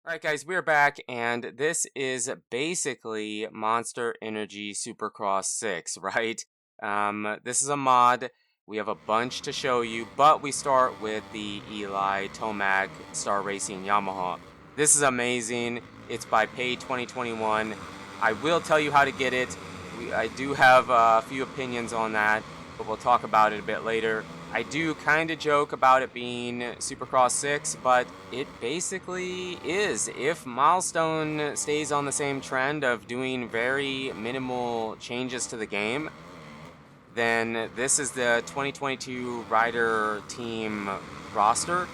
Alright guys, we're back and this is basically Monster Energy Supercross 6, right? This is a mod. We have a bunch to show you, but we start with the Eli Tomac Star Racing Yamaha. This is amazing. It's by Pay 2021. I will tell you how to get it. I do have a few opinions on that, but we'll talk about it a bit later. I do kind of joke about it being Supercross 6, but it basically is. If Milestone stays on the same trend of doing very minimal changes to the game, then this is the 2022 rider team roster,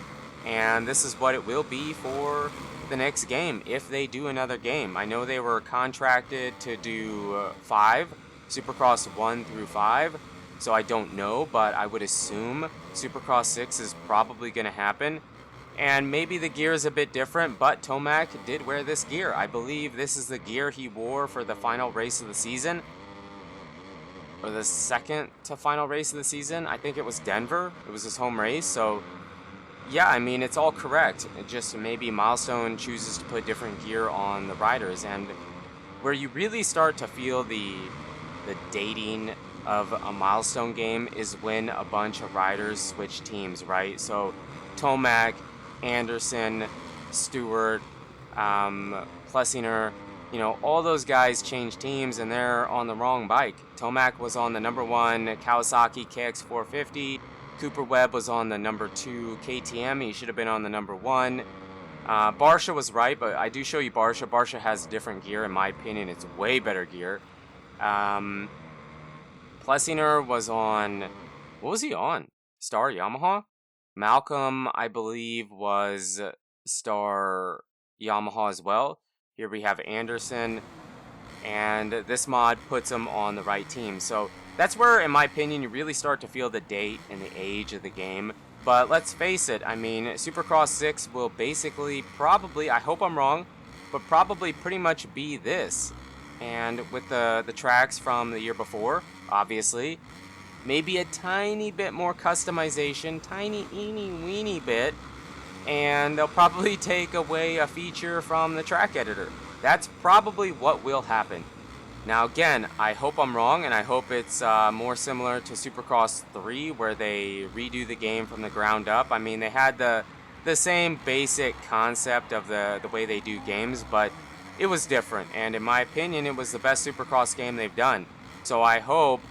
and this is what it will be for the next game if they do another game. I know they were contracted to do 5, Supercross 1 through 5. So I don't know, but I would assume Supercross 6 is probably going to happen. And maybe the gear is a bit different, but Tomac did wear this gear. I believe this is the gear he wore for the final race of the season. Or the second to final race of the season. I think it was Denver. It was his home race. So, yeah, I mean, it's all correct. It just maybe Milestone chooses to put different gear on the riders. And where you really start to feel the dating of a Milestone game is when a bunch of riders switch teams, right? So Tomac, Anderson, Stewart, Plessinger, all those guys change teams and they're on the wrong bike. Tomac was on the number 1 Kawasaki KX450. Cooper Webb was on the number 2 KTM. He should have been on the number 1. Barsha was right, but I do show you Barsha. Barsha has different gear. In my opinion, it's way better gear. Plessinger was on, what was he on? Star Yamaha? Malcolm, I believe, was Star Yamaha as well. Here we have Anderson, and this mod puts him on the right team. So that's where, in my opinion, you really start to feel the date and the age of the game. But let's face it, I mean, Supercross 6 will basically, probably, I hope I'm wrong, but probably pretty much be this. And with the tracks from the year before, obviously, maybe a tiny bit more customization, tiny weeny bit, and they'll probably take away a feature from the track editor. That's probably what will happen. Now again, I hope I'm wrong, and I hope it's more similar to Supercross 3, where they redo the game from the ground up. I mean, they had the same basic concept of the way they do games, but it was different, and in my opinion, it was the best Supercross game they've done. So I hope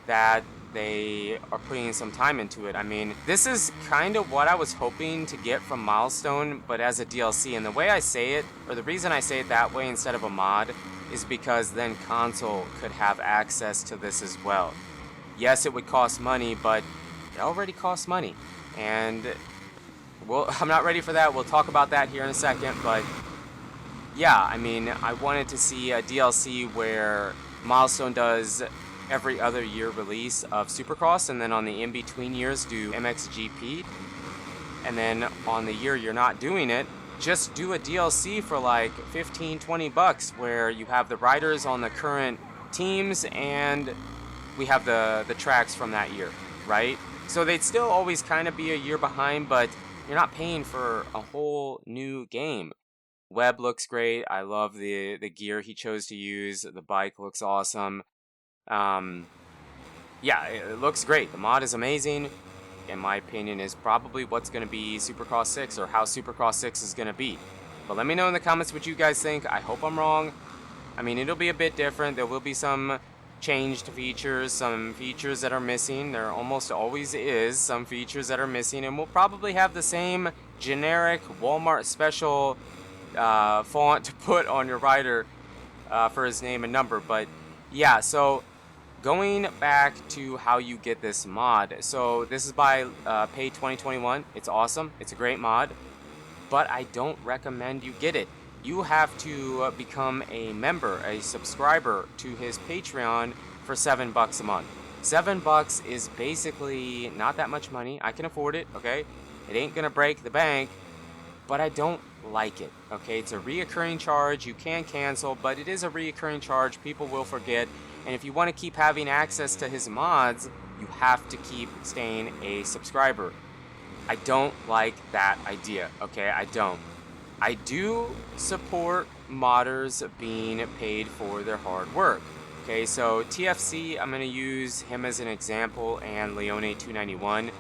that they are putting some time into it. I mean, this is kind of what I was hoping to get from Milestone, but as a DLC. And the way I say it, or the reason I say it that way instead of a mod, is because then console could have access to this as well. Yes, it would cost money, but it already costs money. And I'm not ready for that. We'll talk about that here in a second, but yeah, I mean, I wanted to see a DLC where Milestone does every other year release of Supercross, and then on the in-between years do MXGP, and then on the year you're not doing it, just do a DLC for like 15-20 bucks where you have the riders on the current teams and we have the tracks from that year, right? So they'd still always kind of be a year behind, but you're not paying for a whole new game. Webb looks great. I love the gear he chose to use. The bike looks awesome. Yeah, it looks great. The mod is amazing. In my opinion, is probably what's going to be Supercross 6, or how Supercross 6 is going to be. But let me know in the comments what you guys think. I hope I'm wrong. I mean, it'll be a bit different. There will be some changed features, some features that are missing. There almost always is some features that are missing, and we'll probably have the same generic Walmart special font to put on your rider for his name and number. But yeah, so going back to how you get this mod. So this is by Pay 2021. It's awesome. It's a great mod, but I don't recommend you get it. You have to become a member, a subscriber to his Patreon for $7 a month. $7 is basically not that much money. I can afford it, okay? It ain't gonna break the bank, but I don't like it, okay? It's a reoccurring charge. You can cancel, but it is a reoccurring charge. People will forget, and if you want to keep having access to his mods, you have to keep staying a subscriber. I don't like that idea, okay? I don't. I do support modders being paid for their hard work. Okay, so TFC, I'm going to use him as an example, and Leone 291.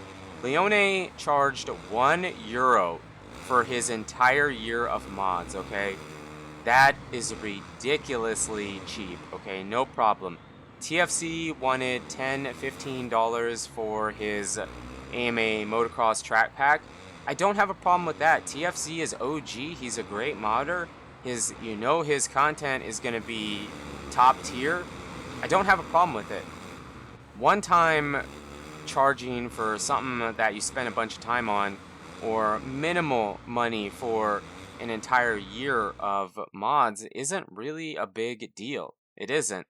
Leone charged €1 for his entire year of mods, okay? That is ridiculously cheap, okay? No problem. TFC wanted $10, $15 for his AMA motocross track pack. I don't have a problem with that. TFC is OG. He's a great modder. His content is going to be top tier. I don't have a problem with it. One time charging for something that you spend a bunch of time on, or minimal money for an entire year of mods, isn't really a big deal. It isn't.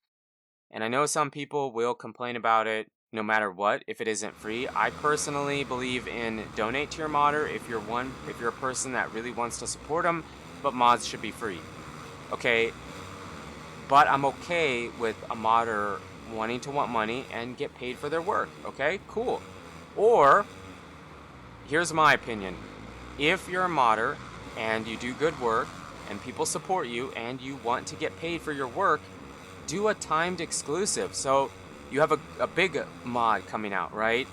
And I know some people will complain about it no matter what if it isn't free. I personally believe in donate to your modder if you're a person that really wants to support them, but mods should be free. Okay, but I'm okay with a modder wanting to want money and get paid for their work. Okay, cool. Or here's my opinion. If you're a modder and you do good work and people support you and you want to get paid for your work, do a timed exclusive. So you have a big mod coming out, right?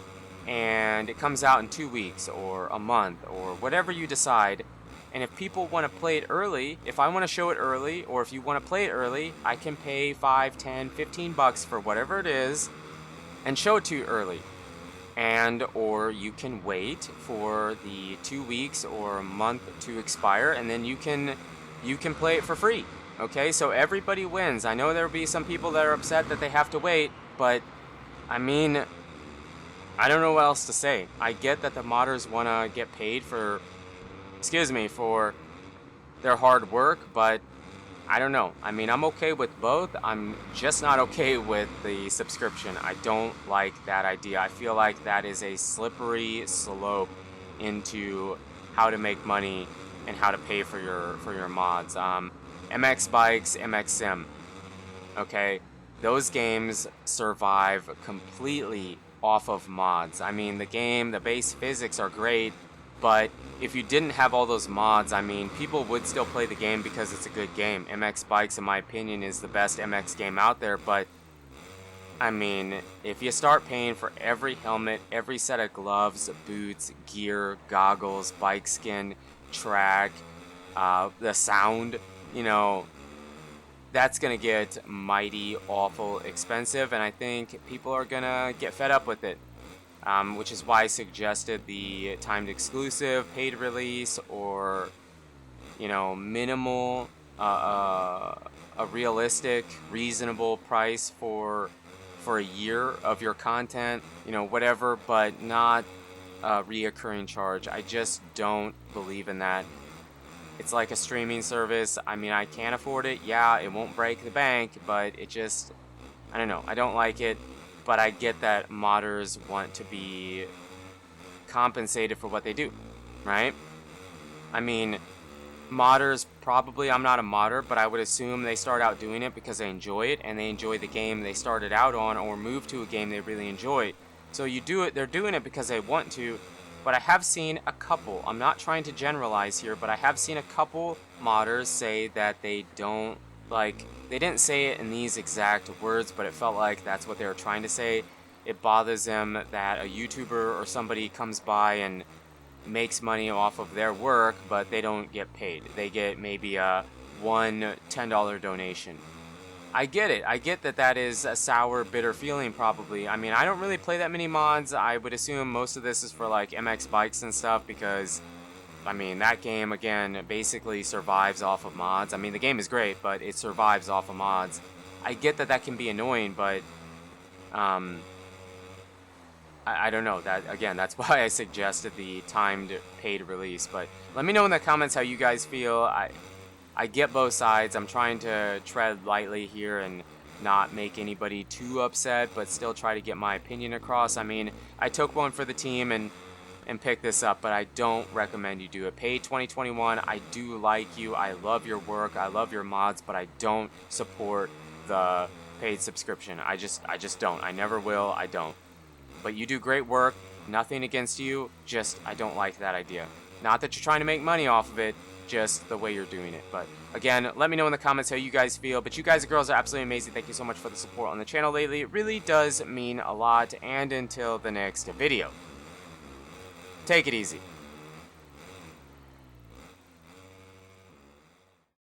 And it comes out in 2 weeks or a month or whatever you decide. And if people want to play it early, if I want to show it early, or if you want to play it early, I can pay $5, $10, $15 for whatever it is and show it to you early. And or you can wait for the 2 weeks or a month to expire, and then you can play it for free. Okay, so everybody wins. I know there'll be some people that are upset that they have to wait, but I mean, I don't know what else to say. I get that the modders want to get paid for their hard work, but I don't know. I mean, I'm okay with both. I'm just not okay with the subscription. I don't like that idea. I feel like that is a slippery slope into how to make money and how to pay for your mods. MX Bikes, MX Sim. Okay, those games survive completely off of mods. I mean, the base physics are great, but if you didn't have all those mods, I mean, people would still play the game because it's a good game. MX Bikes, in my opinion, is the best MX game out there, but I mean, if you start paying for every helmet, every set of gloves, boots, gear, goggles, bike skin, track, the sound, that's going to get mighty awful expensive, and I think people are going to get fed up with it. Which is why I suggested the timed exclusive, paid release, or minimal, a realistic, reasonable price for a year of your content, whatever, but not a reoccurring charge. I just don't believe in that. It's like a streaming service. I mean, I can't afford it. Yeah, it won't break the bank, but it just, I don't know. I don't like it. But I get that modders want to be compensated for what they do, right? I mean, modders probably, I'm not a modder, but I would assume they start out doing it because they enjoy it and they enjoy the game they started out on or move to a game they really enjoy. So they're doing it because they want to, but I have seen a couple, I'm not trying to generalize here, but I have seen a couple modders say that they don't they didn't say it in these exact words, but it felt like that's what they were trying to say. It bothers them that a YouTuber or somebody comes by and makes money off of their work, but they don't get paid. They get maybe a $10 donation. I get it. I get that is a sour, bitter feeling probably. I mean, I don't really play that many mods. I would assume most of this is for like MX Bikes and stuff because I mean, that game, again, basically survives off of mods. I mean, the game is great, but it survives off of mods. I get that can be annoying, but I don't know. That's why I suggested the timed paid release. But let me know in the comments how you guys feel. I get both sides. I'm trying to tread lightly here and not make anybody too upset, but still try to get my opinion across. I mean, I took one for the team and pick this up, but I don't recommend you do it. Paid 2021, I do like you, I love your work, I love your mods, but I don't support the paid subscription. I just don't. I never will. I don't. But you do great work. Nothing against you. Just I don't like that idea. Not that you're trying to make money off of it. just the way you're doing it. But again, let me know in the comments how you guys feel. But you guys and girls are absolutely amazing. Thank you so much for the support on the channel lately. It really does mean a lot. And until the next video, take it easy.